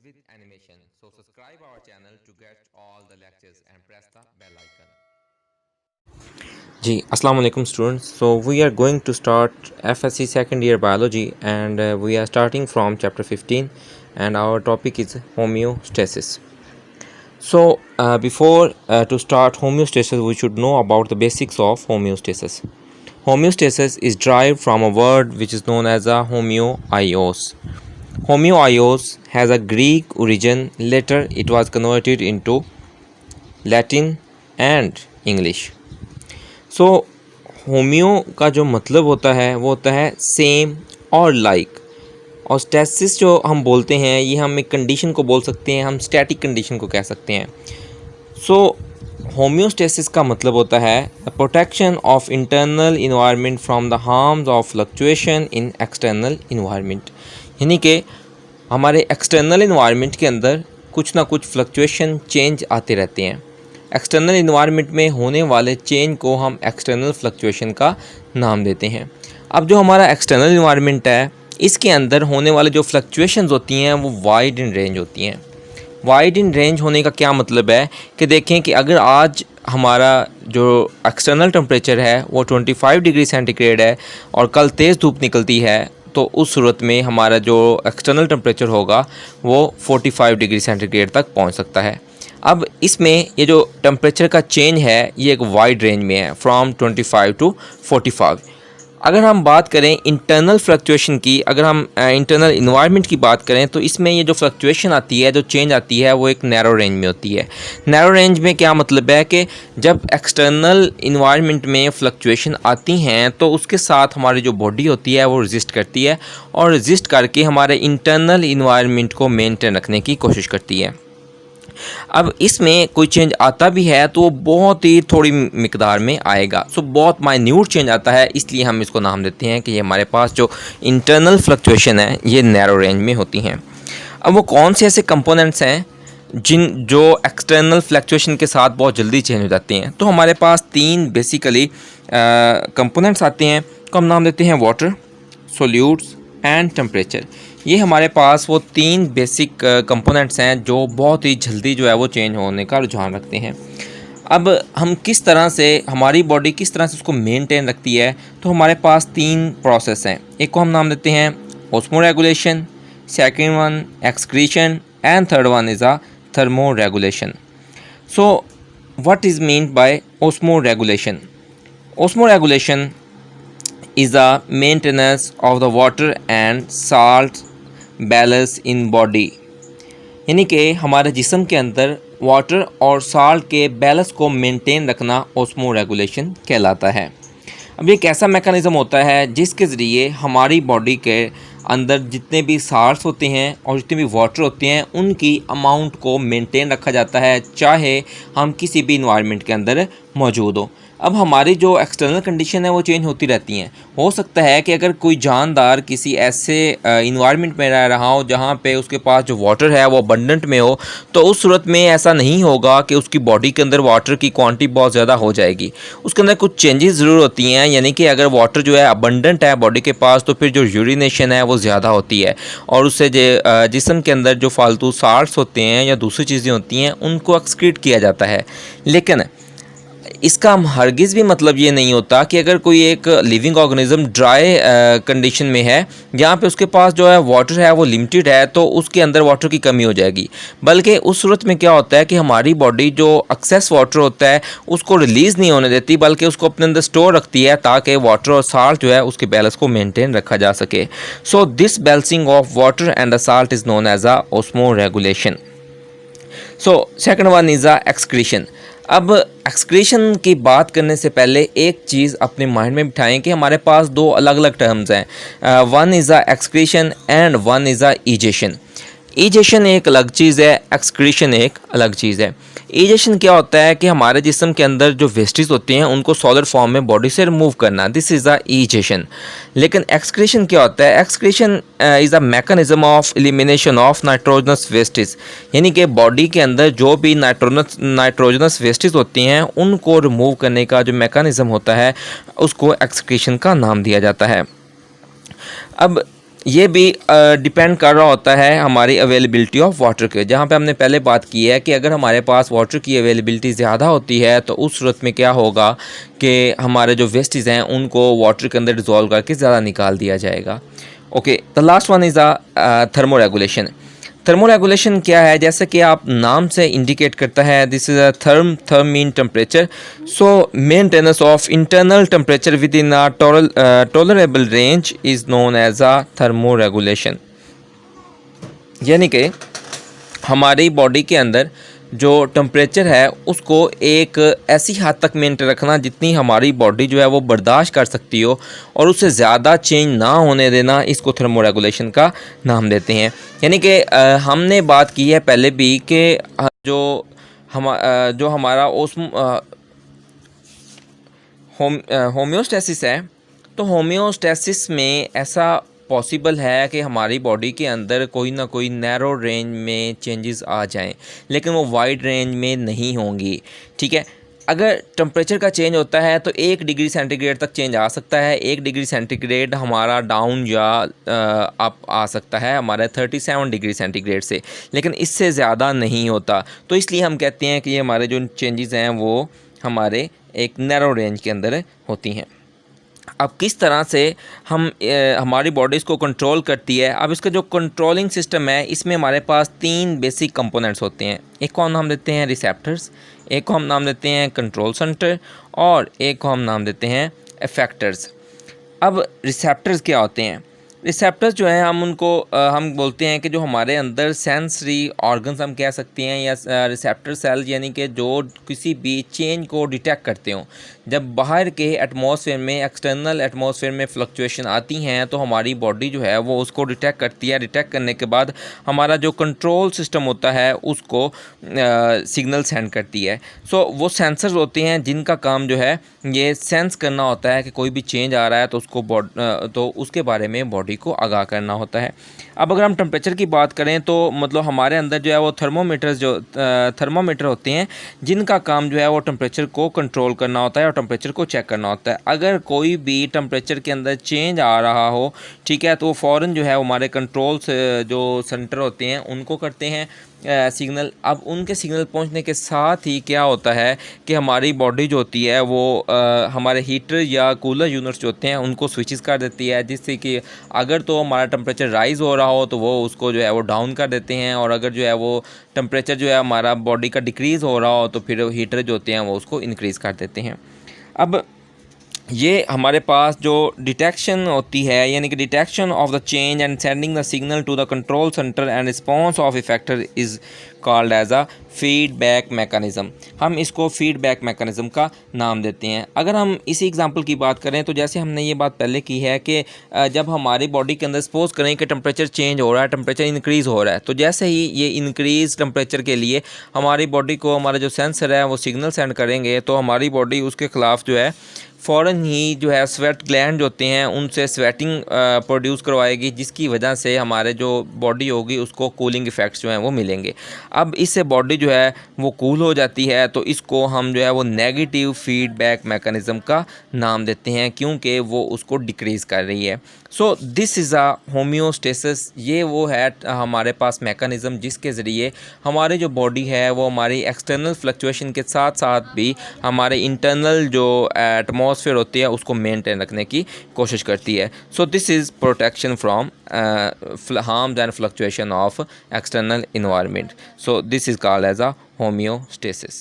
with animation. So subscribe our channel to get all the lectures and press the bell icon. जी अस्सलाम वालेकुम students. So we are going to start F.Sc second year biology and we are starting from chapter 15 and our topic is homeostasis. So before to start homeostasis, we should know about the basics of homeostasis. Homeostasis is derived from a word which is known as a homeoios. Homeoios has a Greek origin. Later it was converted into Latin and English. So homeo का जो मतलब होता है वो होता है same और like. और स्टेसिस जो हम बोलते हैं ये हम एक कंडीशन को बोल सकते हैं, हम स्टैटिक कंडीशन को कह सकते हैं. सो होम्योस्टेसिस का मतलब होता है protection of internal environment from the harms of fluctuation in external environment. यानी कि हमारे एक्सटर्नल इन्वायरमेंट के अंदर कुछ ना कुछ फ्लक्चुएशन चेंज आते रहते हैं. एक्सटर्नल इन्वायरमेंट में होने वाले चेंज को हम एक्सटर्नल फ्लक्चुएशन का नाम देते हैं. अब जो हमारा एक्सटर्नल इन्वायरमेंट है इसके अंदर होने वाले जो फ्लक्चुएशंस होती हैं वो वाइड इन रेंज होती हैं. वाइड इन रेंज होने का क्या मतलब है कि देखें कि अगर आज हमारा जो एक्सटर्नल टेम्परेचर है वो 25 डिग्री सेंटीग्रेड है और कल तेज़ धूप निकलती है तो उस सूरत में हमारा जो एक्सटर्नल टेम्परेचर होगा वो 45 डिग्री सेंटीग्रेड तक पहुंच सकता है. अब इसमें ये जो टेम्परेचर का चेंज है ये एक वाइड रेंज में है फ्रॉम 25 टू 45. अगर हम बात करें इंटरनल फ्लक्चुएशन की, अगर हम इंटरनल इन्वायरमेंट की बात करें तो इसमें ये जो फ्लक्चुएशन आती है, जो चेंज आती है वो एक नैरो रेंज में होती है. नैरो रेंज में क्या मतलब है कि जब एक्सटर्नल इन्वायरमेंट में फ्लक्चुएशन आती हैं तो उसके साथ हमारी जो बॉडी होती है वो रेजिस्ट करती है और रेजिस्ट करके हमारे इंटरनल इन्वायरमेंट को मेंटेन रखने की कोशिश करती है. अब इसमें कोई चेंज आता भी है तो वो बहुत ही थोड़ी मिकदार में आएगा. सो बहुत माइन्यूट चेंज आता है, इसलिए हम इसको नाम देते हैं कि ये हमारे पास जो इंटरनल फ्लक्चुएशन है ये नैरो रेंज में होती हैं. अब वो कौन से ऐसे कंपोनेंट्स हैं जो एक्सटर्नल फ्लक्चुएशन के साथ बहुत जल्दी चेंज हो जाते हैं. तो हमारे पास तीन बेसिकली कंपोनेंट्स आते हैं को हम नाम देते हैं वाटर, सॉल्यूट्स एंड टेम्परेचर. ये हमारे पास वो तीन बेसिक कंपोनेंट्स हैं जो बहुत ही जल्दी जो है वो चेंज होने का रुझान रखते हैं. अब हम किस तरह से हमारी बॉडी किस तरह से उसको मेंटेन रखती है, तो हमारे पास तीन प्रोसेस हैं. एक को हम नाम देते हैं osmoregulation, second one excretion and third one is a thermoregulation. So what is mean by osmoregulation? Osmoregulation is a maintenance of the water and salt balance in body. यानी कि हमारे जिस्म के अंदर वाटर और साल्ट के बैलेंस को maintain रखना ऑस्मोरेगुलेशन कहलाता है. अब ये एक ऐसा मैकेनिज़्म होता है जिसके ज़रिए हमारी बॉडी के अंदर जितने भी साल्ट्स होते हैं और जितने भी वाटर होते हैं उनकी अमाउंट को मेंटेन रखा जाता है चाहे हम किसी भी इन्वायरमेंट के अंदर मौजूद हो. अब हमारी जो एक्सटर्नल कंडीशन है वो चेंज होती रहती हैं. हो सकता है कि अगर कोई जानदार किसी ऐसे इन्वायरमेंट में रह रहा हो जहाँ पे उसके पास जो वाटर है वो अबंडेंट में हो, तो उस सूरत में ऐसा नहीं होगा कि उसकी बॉडी के अंदर वाटर की क्वांटिटी बहुत ज़्यादा हो जाएगी. उसके अंदर कुछ चेंजेस ज़रूर होती हैं. यानी कि अगर वाटर जो है अबंडेंट है बॉडी के पास तो फिर जो यूरिनेशन है वो ज़्यादा होती है और उससे जिस्म के अंदर जो फालतू साल्ट्स होते हैं या दूसरी चीज़ें होती हैं उनको एक्सक्रीट किया जाता है. लेकिन इसका हरगिज़ भी मतलब ये नहीं होता कि अगर कोई एक लिविंग ऑर्गेनिज्म ड्राई कंडीशन में है जहाँ पे उसके पास जो है वाटर है वो लिमिटेड है तो उसके अंदर वाटर की कमी हो जाएगी. बल्कि उस सूरत में क्या होता है कि हमारी बॉडी जो एक्सेस वाटर होता है उसको रिलीज़ नहीं होने देती बल्कि उसको अपने अंदर स्टोर रखती है ताकि वाटर और साल्ट जो है उसके बैलेंस को मेनटेन रखा जा सके. So this balancing of water and the salt is known as a osmoregulation. So second one is a excretion. अब एक्सक्रीशन की बात करने से पहले एक चीज़ अपने माइंड में बिठाएं कि हमारे पास दो अलग अलग टर्म्स हैं. One is a excretion and one is अ ईजेशन. ईजेशन एक अलग चीज़ है, एक्सक्रीशन एक अलग चीज़ है. ईजेशन क्या होता है कि हमारे जिस्म के अंदर जो वेस्टेज होते हैं उनको सॉलिड फॉर्म में बॉडी से रिमूव करना, दिस इज़ अ ईजेशन. लेकिन एक्सक्रीशन क्या होता है? Excretion is a mechanism of elimination of nitrogenous wastage. यानी कि बॉडी के अंदर जो भी नाइट्रोजनस वेस्टेज होती हैं उनको रिमूव करने का जो मैकेनिज्म होता है उसको एक्सक्रीशन का नाम दिया जाता है. अब ये भी डिपेंड कर रहा होता है हमारी अवेलेबिलिटी ऑफ वाटर के, जहाँ पे हमने पहले बात की है कि अगर हमारे पास वाटर की अवेलेबिलिटी ज़्यादा होती है तो उस सूरत में क्या होगा कि हमारे जो वेस्टेज हैं उनको वाटर के अंदर डिज़ोल्व करके ज़्यादा निकाल दिया जाएगा। Okay, the last one is the thermoregulation. Thermoregulation क्या है? जैसे कि आप नाम से इंडिकेट करता है, this is a therm mean temperature, so maintenance of internal temperature within a tolerable range is known as a thermoregulation. यानी कि हमारी बॉडी के अंदर जो टेम्परेचर है उसको एक ऐसी हद तक मेंटेन रखना जितनी हमारी बॉडी जो है वो बर्दाश्त कर सकती हो, और उससे ज़्यादा चेंज ना होने देना, इसको थर्मोरेगुलेशन का नाम देते हैं। यानी कि हमने बात की है पहले भी कि जो हमारा होम्योस्टेसिस है, तो होम्योस्टेसिस में ऐसा पॉसिबल है कि हमारी बॉडी के अंदर कोई ना कोई नैरो रेंज में चेंजेस आ जाएं, लेकिन वो वाइड रेंज में नहीं होंगी। ठीक है, अगर टेम्परेचर का चेंज होता है तो 1 डिग्री सेंटीग्रेड तक चेंज आ सकता है। 1 डिग्री सेंटीग्रेड हमारा डाउन या अप आ सकता है हमारा 37 डिग्री सेंटीग्रेड से, लेकिन इससे ज़्यादा नहीं होता। तो इसलिए हम कहते हैं कि ये हमारे जो चेंजेस हैं वो हमारे एक नैरो रेंज के अंदर होती हैं। अब किस तरह से हम हमारी बॉडी इसको कंट्रोल करती है? अब इसका जो कंट्रोलिंग सिस्टम है, इसमें हमारे पास 3 बेसिक कंपोनेंट्स होते हैं। एक को हम नाम देते हैं रिसेप्टर्स, एक को हम नाम देते हैं कंट्रोल सेंटर, और एक को हम नाम देते हैं इफेक्टर्स। अब रिसेप्टर्स क्या होते हैं? रिसेप्टर्स जो है हम उनको हम बोलते हैं कि जो हमारे अंदर सेंसरी ऑर्गन्स हम कह सकते हैं, या रिसेप्टर सेल, यानी कि जो किसी भी चेंज को डिटेक्ट करते हों। जब बाहर के एटमॉस्फेयर में, एक्सटर्नल एटमॉस्फेयर में फ्लक्चुएशन आती हैं तो हमारी बॉडी जो है वो उसको डिटेक्ट करती है। डिटेक्ट करने के बाद हमारा जो कंट्रोल सिस्टम होता है उसको सिग्नल सेंड करती है। सो वो सेंसर्स होते हैं जिनका काम जो है ये सेंस करना होता है कि कोई भी चेंज आ रहा है तो उसके बारे में बॉडी को आगाह करना होता है। अब अगर हम टेम्परेचर की बात करें तो मतलब हमारे अंदर जो है वो थर्मोमीटर होते हैं जिनका काम जो है वो टेम्परेचर को कंट्रोल करना होता है और टेम्परेचर को चेक करना होता है। अगर कोई भी टेम्परेचर के अंदर चेंज आ रहा हो, ठीक है, तो फ़ौरन जो है हमारे कंट्रोल से जो सेंटर होते हैं उनको करते हैं सिग्नल। अब उनके सिग्नल पहुंचने के साथ ही क्या होता है कि हमारी बॉडी जो होती है वो हमारे हीटर या कूलर यूनिट्स जो होते हैं उनको स्विचेस कर देती है, जिससे कि अगर तो हमारा टेम्परेचर राइज़ हो रहा हो तो वो उसको जो है वो डाउन कर देते हैं, और अगर जो है वो टेम्परेचर जो है हमारा बॉडी का डिक्रीज़ हो रहा हो तो फिर हीटर जो होते हैं वो उसको इंक्रीज़ कर देते हैं। अब ये हमारे पास जो डिटेक्शन होती है, यानी कि detection of the change and sending the signal to the control centre and response of effector is called as a feedback mechanism. हम इसको फीडबैक मैकेनिज़्म का नाम देते हैं। अगर हम इसी एग्जांपल की बात करें तो जैसे हमने ये बात पहले की है कि जब हमारी बॉडी के अंदर सपोज करें कि टेम्परेचर चेंज हो रहा है, टेम्परेचर इंक्रीज़ हो रहा है, तो जैसे ही ये इंक्रीज़ टेम्परेचर के लिए हमारी बॉडी को हमारा जो सेंसर है वो सिग्नल सेंड करेंगे, तो हमारी बॉडी उसके ख़िलाफ़ जो है फ़ौरन ही जो है स्वेट ग्लैंड होते हैं उनसे स्वेटिंग प्रोड्यूस करवाएगी, जिसकी वजह से हमारे जो बॉडी होगी उसको कूलिंग इफ़ेक्ट्स जो हैं वो मिलेंगे। अब इससे बॉडी जो है वो कूल हो जाती है, तो इसको हम जो है वो नेगेटिव फीडबैक मैकेनिज़्म का नाम देते हैं, क्योंकि वो उसको डिक्रीज़ कर रही है। So this is a homeostasis. ये वो है हमारे पास मैकेनिज़्म जिसके ज़रिए हमारी जो बॉडी है वो हमारी एक्सटर्नल फ्लक्चुएशन के साथ साथ भी हमारे इंटरनल जो एटमॉस्फेयर होती है उसको मेंटेन रखने की कोशिश करती है। So this is protection from harms and fluctuation of external environment. So this is called as a homeostasis.